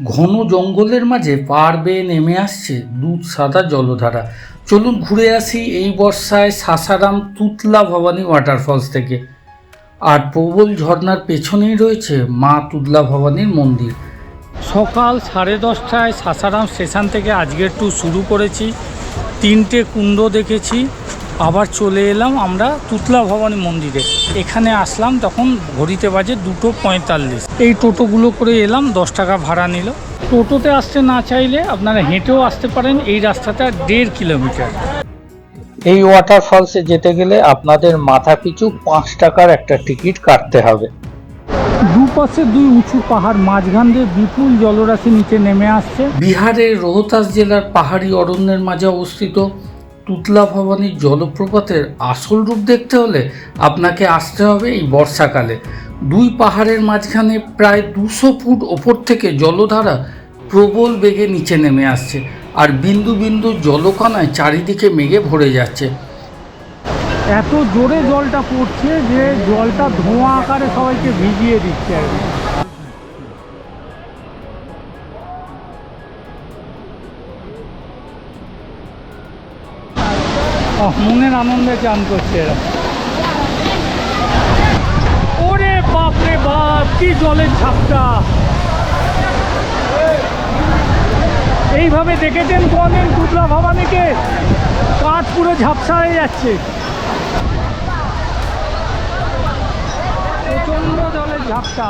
ঘন জঙ্গলের মাঝে পাড় বেয়ে নেমে আসছে দুধ সাদা জলধারা। চলুন ঘুরে আসি এই বর্ষায় সাসারাম তুতলা ভবানী ওয়াটারফলস থেকে। আর প্রবল ঝর্ণার পেছনেই রয়েছে মা তুতলা ভবানীর মন্দির। সকাল 10:30টায় সাসারাম স্টেশন থেকে আজকের ট্যুর শুরু করেছি। 3টে কুণ্ড দেখেছি, আবার চলে এলাম আমরা তুতলা ভবানী মন্দিরে। এখানে আসলাম তখন ঘড়িতে বাজে 2:45। এই টোটোগুলো করে এলাম, 10 টাকা ভাড়া নিল। টোটোতে আসতে না চাইলে আপনারা হেঁটেও আসতে পারেন। এই রাস্তাটা 1.5 কিলোমিটার। এই ওয়াটারফলসে যেতে গেলে আপনাদের মাথা পিছু 5 টাকার একটা টিকিট কাটতে হবে। দুপাশে 2 উঁচু পাহাড়, মাঝখান দিয়ে বিপুল জলরাশি নিচে নেমে আসছে। বিহারের রোহতাস জেলার পাহাড়ি অরণ্যের মাঝে অবস্থিত তুতলা ভবানীর জলপ্রপাতের আসল রূপ দেখতে হলে আপনাকে আসতে হবে এই বর্ষাকালে। 2 পাহাড়ের মাঝখানে প্রায় 200 ফুট ওপর থেকে জলধারা প্রবল বেগে নিচে নেমে আসছে, আর বিন্দু বিন্দু জলকণায় চারিদিকে মেঘে ভরে যাচ্ছে। এত জোরে জলটা পড়ছে যে জলটা ধোঁয়া আকারে সবাইকে ভিজিয়ে দিচ্ছে আর কি। মনের আনন্দে চান করছে এরা। ওরে বাপরে বাপ, কি জলের ঝাপটা! এইভাবে দেখেছেন কোনদিন তুতলা ভবানীকে? কাঠ পুরো ঝাপসা হয়ে যাচ্ছে, প্রচন্ড জলের ঝাপটা।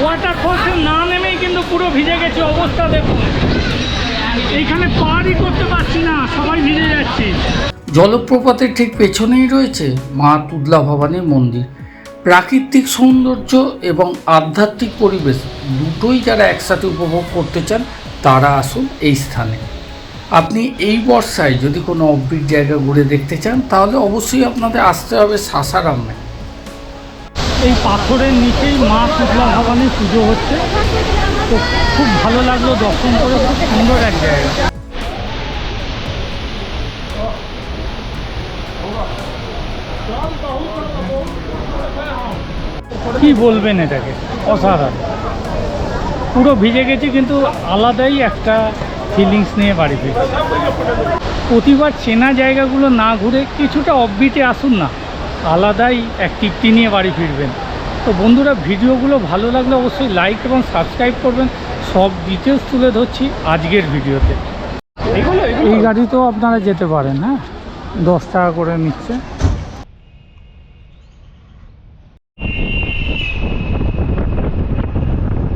ওয়াটারফলসে না নেমেই কিন্তু পুরো ভিজে গেছে, অবস্থা দেখুন। এইখানে পারই করতে পারছি না, সবাই ভিজে যাচ্ছি। জলপ্রপাতের ঠিক পেছনেই রয়েছে মা তুতলা ভবানীর মন্দির। প্রাকৃতিক সৌন্দর্য এবং আধ্যাত্মিক পরিবেশ দুটোই যারা একসাথে উপভোগ করতে চান তারা আসুন এই স্থানে। আপনি এই বর্ষায় যদি কোনো অফবিট জায়গা ঘুরে দেখতে চান তাহলে অবশ্যই আপনাদের আসতে হবে সাসারামে। এই পাথরের নিচেই মা তুতলা ভবানীর পুজো হচ্ছে, তো খুব ভালো লাগলো দর্শন করে। খুব সুন্দর এক জায়গা। কি বলবেন, এটাকে অসাধারণ। পুরো ভিজে গেছি কিন্তু আলাদাই একটা ফিলিংস নিয়ে বাড়ি ফিরছি। প্রতিবার চেনা জায়গাগুলো না ঘুরে কিছুটা অফবিটে আসুন না, আলাদাই এক তৃপ্তি নিয়ে বাড়ি ফিরবেন। তো বন্ধুরা, ভিডিওগুলো ভালো লাগলে অবশ্যই লাইক এবং সাবস্ক্রাইব করবেন। সব ডিটেলস তুলে ধরছি আজকের ভিডিওতে। এই গাড়িতেও আপনারা যেতে পারেন, হ্যাঁ, 10 টাকা করে নিচ্ছে।